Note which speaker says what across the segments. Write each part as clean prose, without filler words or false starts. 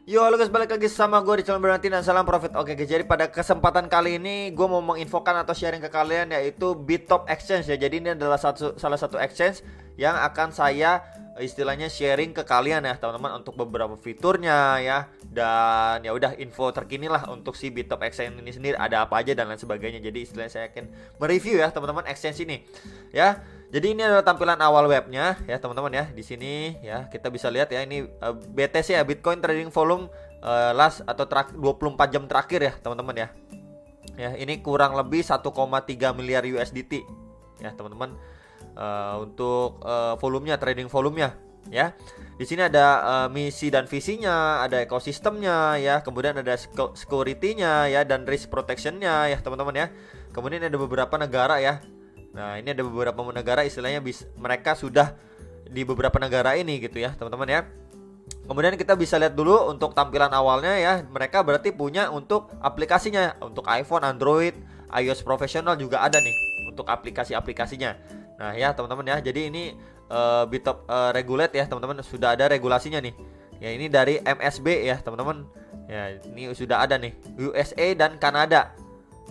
Speaker 1: Yo, halo guys, balik lagi sama gue di channel Berhenti dan salam profit. Oke guys, jadi pada kesempatan kali ini gue mau menginfokan atau sharing ke kalian yaitu Bittop Exchange ya. Jadi ini adalah salah satu exchange yang akan saya istilahnya sharing ke kalian ya teman-teman, untuk beberapa fiturnya ya. Dan ya udah, info terkini lah untuk si Bittop Exchange ini sendiri, ada apa aja dan lain sebagainya. Jadi istilahnya saya akan mereview ya teman-teman exchange ini ya. Jadi ini adalah tampilan awal webnya ya teman-teman ya. Di sini ya kita bisa lihat ya, ini BTC ya, Bitcoin Trading Volume last atau 24 jam terakhir ya teman-teman ya. Ya, ini kurang lebih 1,3 miliar USDT ya teman-teman, untuk volumenya, trading volumenya ya. Di sini ada misi dan visinya, ada ekosistemnya ya, kemudian ada security-nya ya, dan risk protection-nya ya teman-teman ya. Kemudian ada beberapa negara ya. Nah, ini ada beberapa negara istilahnya mereka sudah di beberapa negara ini gitu ya teman-teman ya. Kemudian kita bisa lihat dulu untuk tampilan awalnya ya. Mereka berarti punya untuk aplikasinya, untuk iPhone, Android, iOS profesional juga ada nih untuk aplikasi-aplikasinya. Nah ya teman-teman ya, jadi ini Bittop regulate ya teman-teman, sudah ada regulasinya nih. Ya, ini dari MSB ya teman-teman. Ya, ini sudah ada nih USA dan Kanada.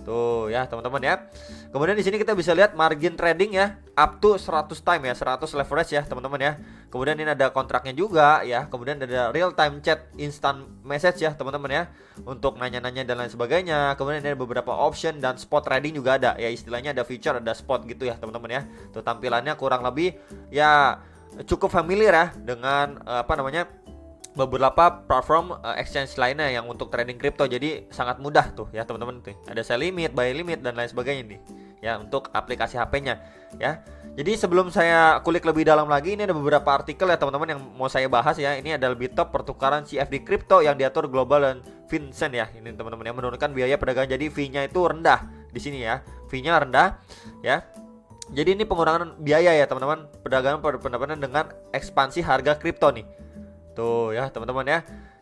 Speaker 1: Tuh ya teman-teman ya. Kemudian di sini kita bisa lihat margin trading ya, up to 100 time ya, 100 leverage ya teman-teman ya. Kemudian ini ada kontraknya juga ya. Kemudian ada real time chat, instant message ya teman-teman ya, untuk nanya-nanya dan lain sebagainya. Kemudian ada beberapa option dan spot trading juga ada ya, istilahnya ada future, ada spot gitu ya teman-teman ya. Tuh tampilannya kurang lebih ya cukup familiar ya dengan beberapa platform exchange lainnya yang untuk trading crypto. Jadi sangat mudah tuh ya teman-teman tuh. Ada sell limit, buy limit dan lain sebagainya nih ya untuk aplikasi HP-nya ya. Jadi sebelum saya kulik lebih dalam lagi, ini ada beberapa artikel ya teman-teman yang mau saya bahas ya. Ini adalah Bittop pertukaran CFD crypto yang diatur global dan FinCEN ya. Ini teman-teman yang menurunkan biaya perdagangan, jadi fee-nya itu rendah di sini ya. Fee-nya rendah ya. Jadi ini pengurangan biaya ya teman-teman, perdagangan pendapatan dengan ekspansi harga kripto nih. Tuh ya teman-teman ya.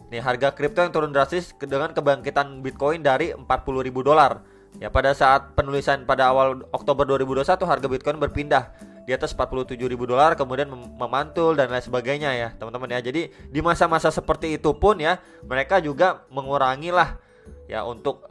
Speaker 1: Nih harga kripto yang turun drastis dengan kebangkitan Bitcoin dari $40.000. Ya, pada saat penulisan pada awal Oktober 2021 harga Bitcoin berpindah di atas $47.000, kemudian memantul dan lain sebagainya ya teman-teman ya. Jadi di masa-masa seperti itu pun ya, mereka juga mengurangi lah ya untuk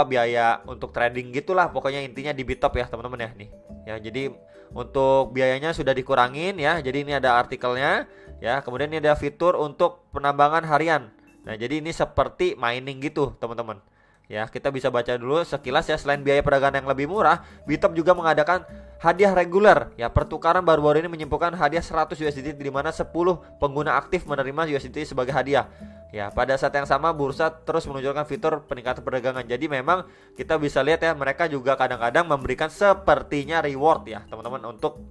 Speaker 1: biaya untuk trading gitulah pokoknya intinya di Bittop ya teman-teman ya nih. Ya, jadi untuk biayanya sudah dikurangin ya. Jadi ini ada artikelnya ya. Kemudian ini ada fitur untuk penambangan harian. Nah, jadi ini seperti mining gitu teman-teman. Ya, kita bisa baca dulu sekilas ya. Selain biaya perdagangan yang lebih murah, Bittop juga mengadakan hadiah reguler. Ya, pertukaran baru-baru ini menyimpulkan hadiah 100 USDT, di mana 10 pengguna aktif menerima USDT sebagai hadiah. Ya, pada saat yang sama bursa terus menunjukkan fitur peningkatan perdagangan. Jadi memang kita bisa lihat ya, mereka juga kadang-kadang memberikan sepertinya reward ya teman-teman, untuk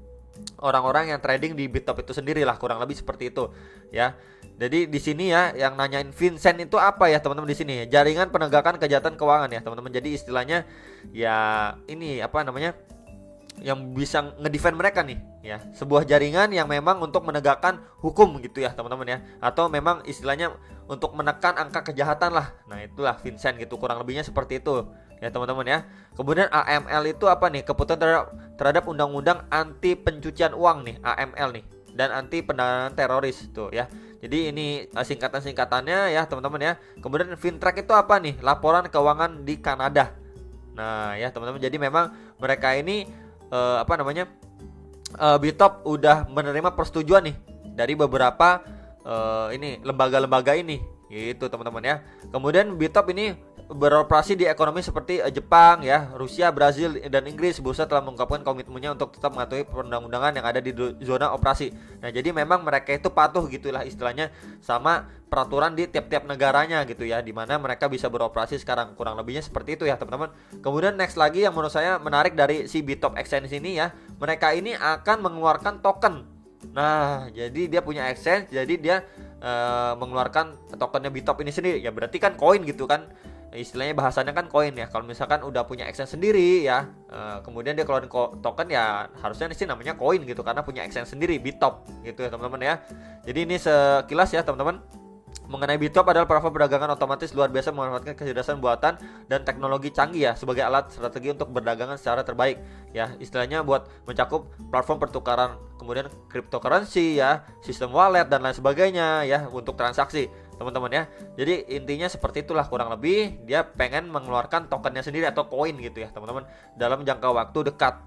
Speaker 1: orang-orang yang trading di Bittop itu sendiri lah, kurang lebih seperti itu ya. Jadi di sini ya yang nanyain FinCEN itu apa ya teman-teman, di sini jaringan penegakan kejahatan keuangan ya teman-teman. Jadi istilahnya ya ini yang bisa ngedefend mereka nih ya, sebuah jaringan yang memang untuk menegakkan hukum gitu ya teman-teman ya, atau memang istilahnya untuk menekan angka kejahatan lah. Nah, itulah FinCEN gitu, kurang lebihnya seperti itu ya teman-teman ya. Kemudian AML itu apa nih? Keputusan terhadap undang-undang anti pencucian uang nih, AML nih, dan anti pendanaan teroris tuh ya. Jadi ini singkatan-singkatannya ya teman-teman ya. Kemudian FinTrack itu apa nih? Laporan keuangan di Kanada. Nah ya teman-teman, jadi memang mereka ini Bittop udah menerima persetujuan nih dari beberapa lembaga-lembaga ini gitu teman-teman ya. Kemudian Bittop ini beroperasi di ekonomi seperti Jepang ya, Rusia, Brazil dan Inggris. Bursa telah mengungkapkan komitmennya untuk tetap mematuhi perundang-undangan yang ada di zona operasi. Nah, jadi memang mereka itu patuh gitulah istilahnya sama peraturan di tiap-tiap negaranya gitu ya, dimana mereka bisa beroperasi sekarang, kurang lebihnya seperti itu ya teman-teman. Kemudian next lagi yang menurut saya menarik dari si Bittop Exchange ini ya, mereka ini akan mengeluarkan token. Nah, jadi dia punya exchange, jadi dia mengeluarkan tokennya Bittop ini sendiri ya, berarti kan koin gitu kan, istilahnya bahasanya kan koin ya. Kalau misalkan udah punya exchange sendiri ya, kemudian dia keluarin token ya, harusnya sih namanya koin gitu, karena punya exchange sendiri Bittop gitu ya teman-teman ya. Jadi ini sekilas ya teman-teman mengenai Bittop adalah platform perdagangan otomatis luar biasa, memanfaatkan kecerdasan buatan dan teknologi canggih ya sebagai alat strategi untuk berdagangan secara terbaik ya, istilahnya buat mencakup platform pertukaran, kemudian cryptocurrency ya, sistem wallet dan lain sebagainya ya untuk transaksi. teman-teman ya. Jadi intinya seperti itulah kurang lebih, dia pengen mengeluarkan tokennya sendiri atau koin gitu ya teman-teman, dalam jangka waktu dekat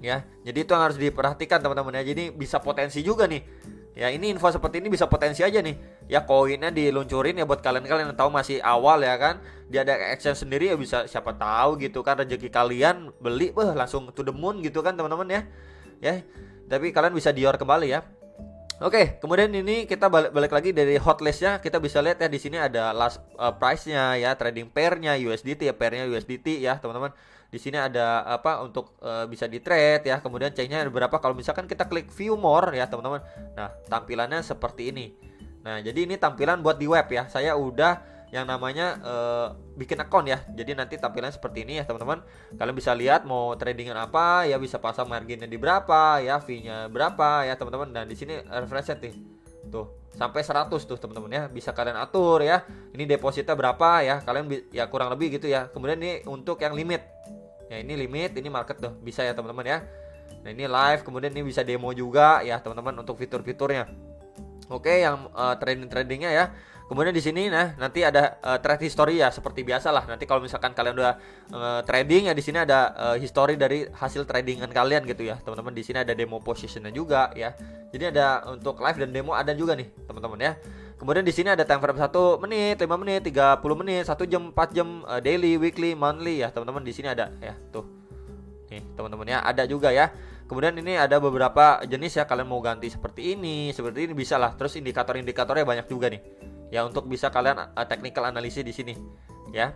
Speaker 1: ya. Jadi itu yang harus diperhatikan teman-teman ya. Jadi bisa potensi juga nih ya, ini info seperti ini bisa potensi aja nih ya, koinnya diluncurin ya buat kalian-kalian yang tahu masih awal ya kan, dia ada exchange sendiri ya, bisa siapa tahu gitu kan rezeki kalian beli langsung to the moon gitu kan teman-teman ya. Tapi kalian bisa dior kembali ya. Oke, kemudian ini kita balik lagi dari hotlistnya, kita bisa lihat ya di sini ada last price-nya ya, trading pair-nya USDT ya, pair-nya USDT ya teman-teman. Di sini ada apa untuk bisa di trade ya. Kemudian chain-nya ada berapa, kalau misalkan kita klik view more ya teman-teman. Nah, tampilannya seperti ini. Nah, jadi ini tampilan buat di web ya. Saya udah yang namanya bikin account ya. Jadi nanti tampilannya seperti ini ya teman-teman. Kalian bisa lihat mau tradingan apa ya, bisa pasang marginnya di berapa ya, fee-nya berapa ya teman-teman. Dan di sini reference nih. Tuh, sampai 100 tuh teman-teman ya. Bisa kalian atur ya. Ini depositnya berapa ya. Kalian ya kurang lebih gitu ya. Kemudian ini untuk yang limit. Ya, ini limit, ini market tuh. Bisa ya teman-teman ya. Nah, ini live, kemudian ini bisa demo juga ya teman-teman untuk fitur-fiturnya. Oke, yang trading-tradingnya ya. Kemudian di sini nanti ada trade history ya, seperti biasa lah. Nanti kalau misalkan kalian udah trading ya, di sini ada history dari hasil tradingan kalian gitu ya, teman-teman. Di sini ada demo positionnya juga ya. Jadi ada untuk live dan demo ada juga nih, teman-teman ya. Kemudian di sini ada time frame 1 menit, 5 menit, 30 menit, 1 jam, 4 jam, daily, weekly, monthly ya, teman-teman. Di sini ada ya, tuh. Nih, teman-teman ya, ada juga ya. Kemudian ini ada beberapa jenis ya, kalian mau ganti seperti ini bisa lah. Terus indikator-indikatornya banyak juga nih. Ya, untuk bisa kalian technical analisis di sini ya.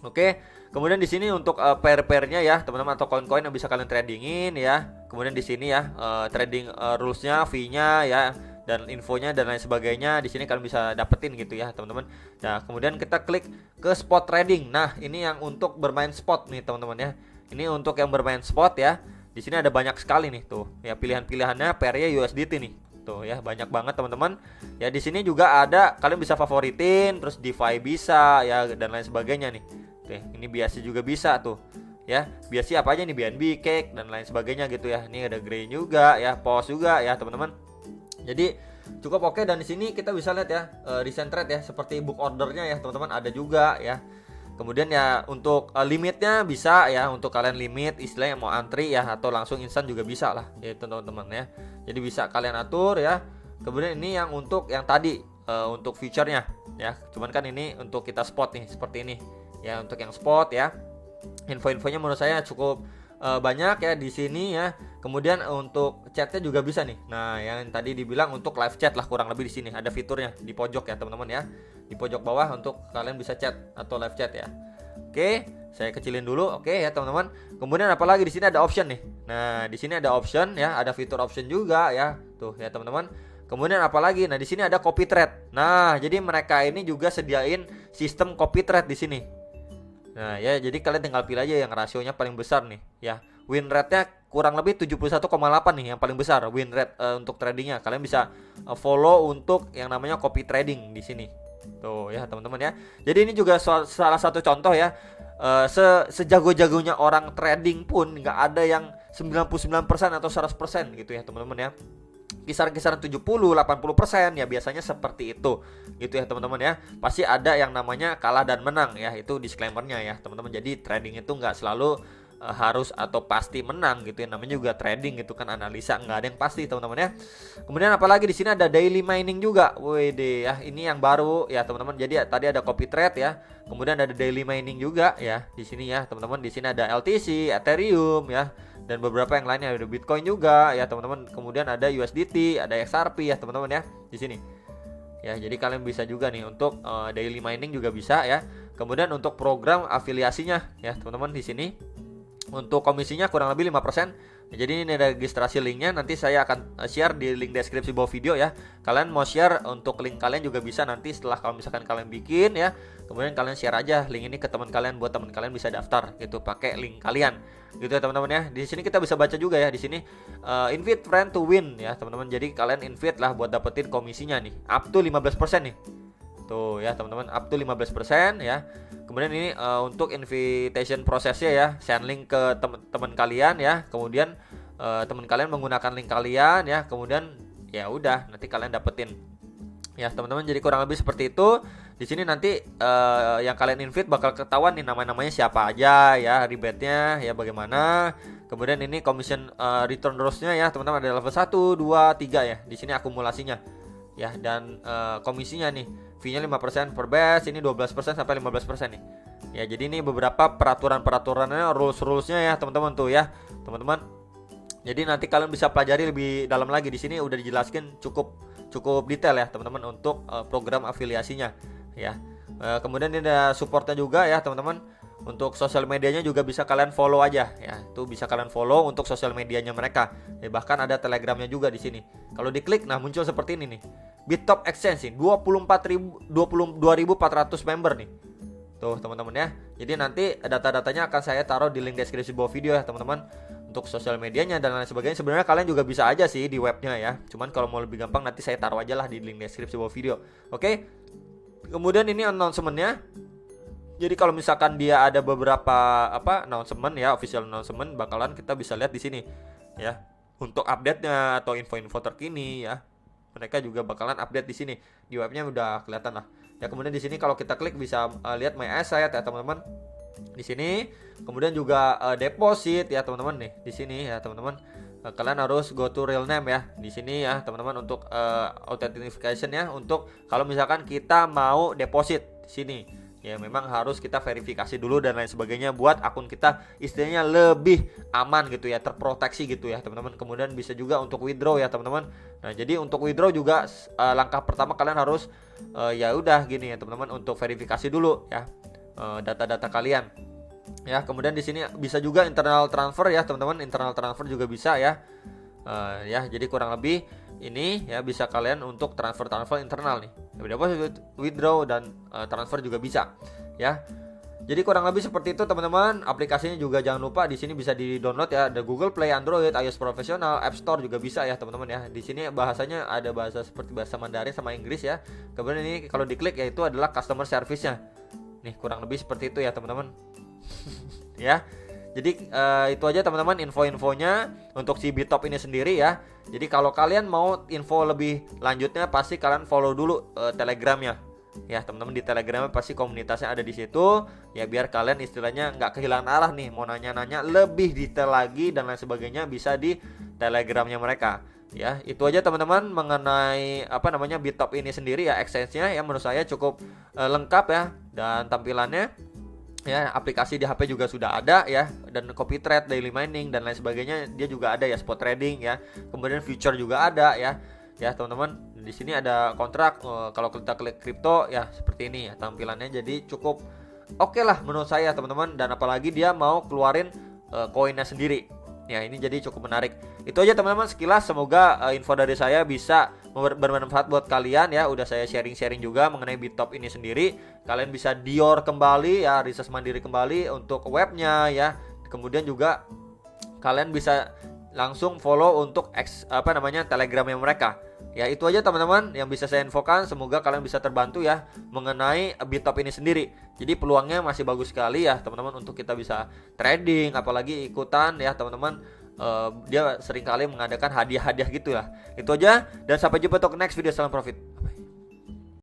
Speaker 1: Oke, kemudian di sini untuk pair-pairnya ya teman-teman, atau koin-koin yang bisa kalian tradingin ya. Kemudian di sini ya trading rules-nya, fee-nya ya, dan infonya dan lain sebagainya. Di sini kalian bisa dapetin gitu ya teman-teman. Nah, kemudian kita klik ke spot trading. Nah, ini yang untuk bermain spot nih teman-teman ya. Ini untuk yang bermain spot ya. Di sini ada banyak sekali nih tuh ya, pilihan-pilihannya, pairnya USDT nih. Tuh ya, banyak banget teman-teman. Ya, di sini juga ada kalian bisa favoritin, terus DeFi bisa ya, dan lain sebagainya nih. Oke, ini biasa juga bisa tuh. Ya, biasa apa aja nih, BNB, Cake dan lain sebagainya gitu ya. Ini ada Grey juga ya, POS juga ya, teman-teman. Jadi cukup oke, dan di sini kita bisa lihat ya recent trade ya, seperti book ordernya ya, teman-teman, ada juga ya. Kemudian ya untuk limitnya bisa ya, untuk kalian limit istilahnya mau antri ya, atau langsung instan juga bisa lah ya teman-teman ya. Jadi bisa kalian atur ya. Kemudian ini yang untuk yang tadi untuk feature-nya ya. Cuman kan ini untuk kita spot nih seperti ini ya, untuk yang spot ya. Info-infonya menurut saya cukup banyak ya di sini ya. Kemudian untuk chatnya juga bisa nih. Nah, yang tadi dibilang untuk live chat lah kurang lebih, di sini ada fiturnya di pojok ya teman-teman ya. Di pojok bawah untuk kalian bisa chat atau live chat ya. Oke, saya kecilin dulu. Oke ya teman-teman. Kemudian apalagi di sini ada option nih. Nah, di sini ada option ya, ada fitur option juga ya. Tuh ya teman-teman. Kemudian apalagi? Nah, di sini ada copy trade. Nah, jadi mereka ini juga sediain sistem copy trade di sini. Nah, ya jadi kalian tinggal pilih aja yang rasionya paling besar nih ya. Win rate-nya kurang lebih 71,8 nih yang paling besar win rate untuk tradingnya. Kalian bisa follow untuk yang namanya copy trading di sini. Tuh ya teman-teman ya. Jadi ini juga salah satu contoh ya. Sejago-jagonya orang trading pun nggak ada yang 99% atau 100% gitu ya teman-teman ya. Kisaran-kisaran 70-80% ya biasanya seperti itu gitu ya teman-teman ya. Pasti ada yang namanya kalah dan menang ya, itu disclaimer-nya ya teman-teman. Jadi trading itu nggak selalu harus atau pasti menang gitu ya, namanya juga trading gitu kan, analisa, nggak ada yang pasti teman-teman ya. Kemudian apalagi di sini ada daily mining juga, wede ya, ini yang baru ya teman-teman. Jadi tadi ada copy trade ya, kemudian ada daily mining juga ya di sini ya teman-teman. Di sini ada LTC, Ethereum ya, dan beberapa yang lainnya, ada Bitcoin juga ya teman-teman. Kemudian ada USDT, ada XRP ya teman-teman ya di sini. Ya, jadi kalian bisa juga nih untuk daily mining juga bisa ya. Kemudian untuk program afiliasinya ya teman-teman di sini. Untuk komisinya kurang lebih 5%. Jadi ini registrasi linknya, nanti saya akan share di link deskripsi bawah video ya. Kalian mau share untuk link kalian juga bisa nanti setelah kalau misalkan kalian bikin ya. Kemudian kalian share aja link ini ke teman kalian, buat teman kalian bisa daftar gitu pakai link kalian. Gitu ya teman-teman ya. Di sini kita bisa baca juga ya di sini invite friend to win ya teman-teman. Jadi kalian invite lah buat dapetin komisinya nih up to 15% nih. Tuh ya teman-teman, up to 15% ya. Kemudian ini untuk invitation prosesnya ya, send link ke teman kalian ya. Kemudian teman kalian menggunakan link kalian ya. Kemudian ya udah nanti kalian dapetin Ya teman-teman, jadi kurang lebih seperti itu. Di sini nanti yang kalian invite bakal ketahuan nih namanya siapa aja ya, rebate-nya ya bagaimana. Kemudian ini commission return rules-nya ya teman-teman, ada level 1, 2, 3 ya. Di sini akumulasinya ya, dan komisinya nih, fee-nya 5% per batch, ini 12% sampai 15% nih. Ya, jadi ini beberapa peraturan-peraturannya, rules-rulesnya ya teman-teman tuh ya, teman-teman. Jadi nanti kalian bisa pelajari lebih dalam lagi, di sini udah dijelaskan cukup detail ya teman-teman untuk program afiliasinya ya. Kemudian ini ada supportnya juga ya teman-teman. Untuk sosial medianya juga bisa kalian follow aja ya. Itu bisa kalian follow untuk sosial medianya mereka. Ya, bahkan ada telegramnya juga di sini. Kalau diklik nah muncul seperti ini nih. BitTop Exchange nih 22.400 member nih. Tuh teman-teman ya. Jadi nanti data-datanya akan saya taruh di link deskripsi bawah video ya teman-teman. Untuk sosial medianya dan lain sebagainya, sebenarnya kalian juga bisa aja sih di webnya ya. Cuman kalau mau lebih gampang nanti saya taruh aja lah di link deskripsi bawah video. Oke. Kemudian ini announcement-nya. Jadi kalau misalkan dia ada beberapa announcement ya, official announcement, bakalan kita bisa lihat di sini ya. Untuk update-nya atau info-info terkini ya. Mereka juga bakalan update di sini. Di webnya udah kelihatan lah. Ya, kemudian di sini kalau kita klik bisa lihat my asset ya teman-teman. Di sini kemudian juga deposit ya teman-teman nih. Di sini ya teman-teman. Kalian harus go to real name ya di sini ya teman-teman untuk authentication ya, untuk kalau misalkan kita mau deposit di sini ya memang harus kita verifikasi dulu dan lain sebagainya buat akun kita istilahnya lebih aman gitu ya, terproteksi gitu ya teman-teman. Kemudian bisa juga untuk withdraw ya teman-teman. Nah jadi untuk withdraw juga langkah pertama kalian harus ya udah gini ya teman-teman, untuk verifikasi dulu ya data-data kalian. Ya, kemudian di sini bisa juga internal transfer ya teman-teman, internal transfer juga bisa ya. Ya, jadi kurang lebih ini ya bisa kalian untuk transfer internal nih. Deposit, withdraw dan transfer juga bisa ya. Jadi kurang lebih seperti itu teman-teman. Aplikasinya juga jangan lupa di sini bisa di-download ya. Ada Google Play, Android, iOS Professional, App Store juga bisa ya teman-teman ya. Di sini bahasanya ada bahasa seperti bahasa Mandarin sama Inggris ya. Kemudian ini kalau diklik ya itu adalah customer service-nya. Nih kurang lebih seperti itu ya teman-teman. Ya. Jadi itu aja teman-teman info-infonya untuk si BitTop ini sendiri ya. Jadi kalau kalian mau info lebih lanjutnya pasti kalian follow dulu Telegramnya. Ya teman-teman, di Telegramnya pasti komunitasnya ada di situ. Ya biar kalian istilahnya nggak kehilangan arah nih, mau nanya-nanya lebih detail lagi dan lain sebagainya bisa di Telegramnya mereka. Ya itu aja teman-teman mengenai BitTop ini sendiri ya, exchange-nya ya menurut saya cukup lengkap ya, dan tampilannya ya, aplikasi di HP juga sudah ada ya, dan copy trade, daily mining dan lain sebagainya dia juga ada ya, spot trading ya, kemudian future juga ada ya. Ya teman-teman, di sini ada kontrak. Kalau kita klik kripto ya seperti ini ya tampilannya, jadi cukup oke lah menurut saya teman-teman, dan apalagi dia mau keluarin koinnya sendiri. Ya ini jadi cukup menarik. Itu aja teman-teman sekilas, semoga info dari saya bisa bermanfaat buat kalian ya. Udah saya sharing-sharing juga mengenai BitTop ini sendiri. Kalian bisa dior kembali ya, research mandiri kembali untuk webnya ya. Kemudian juga kalian bisa langsung follow untuk Telegramnya mereka. Ya itu aja teman-teman yang bisa saya infokan. Semoga kalian bisa terbantu ya mengenai BitTop ini sendiri. Jadi peluangnya masih bagus sekali ya teman-teman untuk kita bisa trading, apalagi ikutan ya teman-teman. Dia seringkali mengadakan hadiah-hadiah gitu ya. Itu aja, dan sampai jumpa untuk next video. Salam profit.